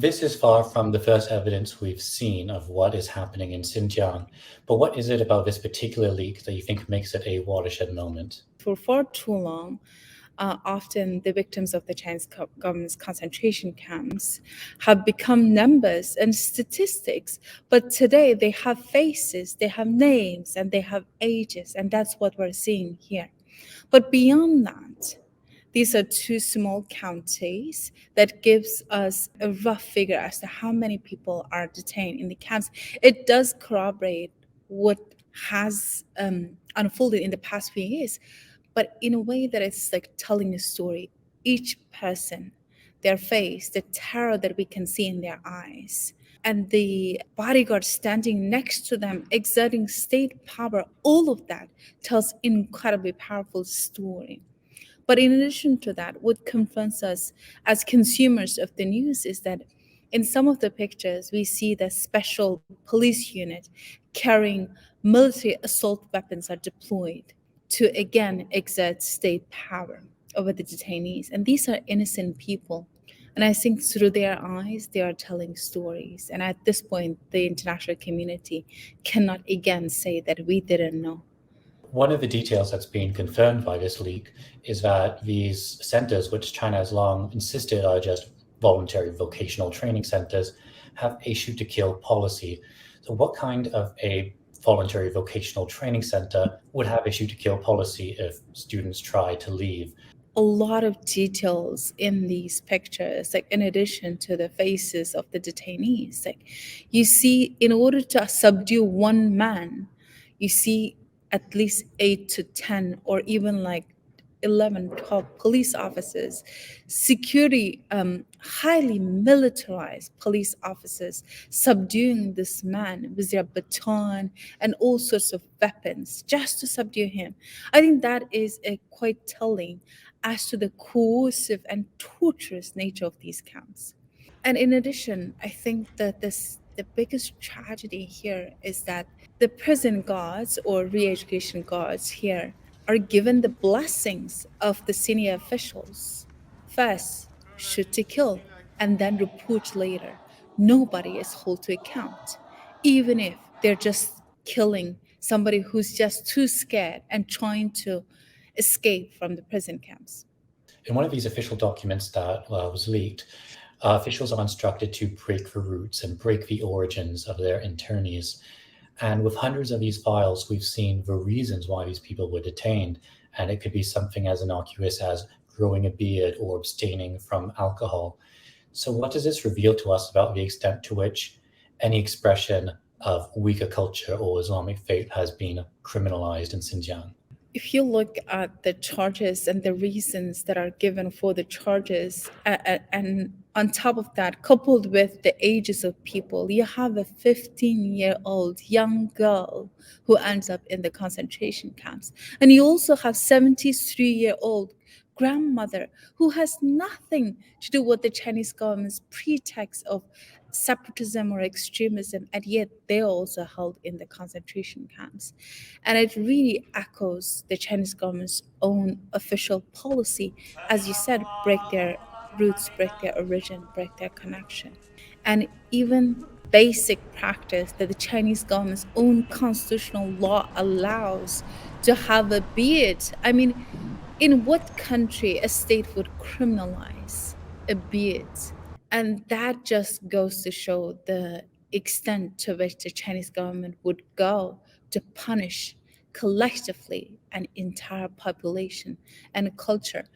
This is far from the first evidence we've seen of what is happening in Xinjiang, but what is it about this particular leak that you think makes it a watershed moment? For far too long, often the victims of the Chinese government's concentration camps have become numbers and statistics, but today they have faces, they have names, and they have ages, and that's what we're seeing here. But beyond that, these are two small counties that gives us a rough figure as to how many people are detained in the camps. It does corroborate what has unfolded in the past few years, but in a way that it's like telling a story. Each person, their face, the terror that we can see in their eyes, and the bodyguard standing next to them, exerting state power, all of that tells incredibly powerful story. But in addition to that, what confronts us as consumers of the news is that in some of the pictures, we see the special police unit carrying military assault weapons are deployed to again exert state power over the detainees. And these are innocent people. And I think through their eyes, they are telling stories. And at this point, the international community cannot again say that we didn't know. One of the details that's been confirmed by this leak is that these centers, which China has long insisted are just voluntary vocational training centers, have a shoot to kill policy. So, what kind of a voluntary vocational training center would have a shoot to kill policy if students try to leave? A lot of details in these pictures, like in addition to the faces of the detainees. Like you see, in order to subdue one man, you see at least 8 to 10 or even like 11, 12 police officers, security, highly militarized police officers subduing this man with their baton and all sorts of weapons just to subdue him. I think that is a quite telling as to the coercive and torturous nature of these camps. And in addition, I think that the biggest tragedy here is that the prison guards or re-education guards here are given the blessings of the senior officials. First, shoot to kill, and then report later. Nobody is held to account, even if they're just killing somebody who's just too scared and trying to escape from the prison camps. In one of these official documents that was leaked, officials are instructed to break the roots and break the origins of their internees. And with hundreds of these files, we've seen the reasons why these people were detained. And it could be something as innocuous as growing a beard or abstaining from alcohol. So, what does this reveal to us about the extent to which any expression of Uyghur culture or Islamic faith has been criminalized in Xinjiang? If you look at the charges and the reasons that are given for the charges, and on top of that, coupled with the ages of people, you have a 15-year-old young girl who ends up in the concentration camps. And you also have 73-year-old grandmother who has nothing to do with the Chinese government's pretext of separatism or extremism, and yet they're also held in the concentration camps. And it really echoes the Chinese government's own official policy, as you said, break their roots, break their origin, break their connection. And even basic practice that the Chinese government's own constitutional law allows to have a beard. I mean, in what country a state would criminalize a beard? And that just goes to show the extent to which the Chinese government would go to punish collectively an entire population and culture.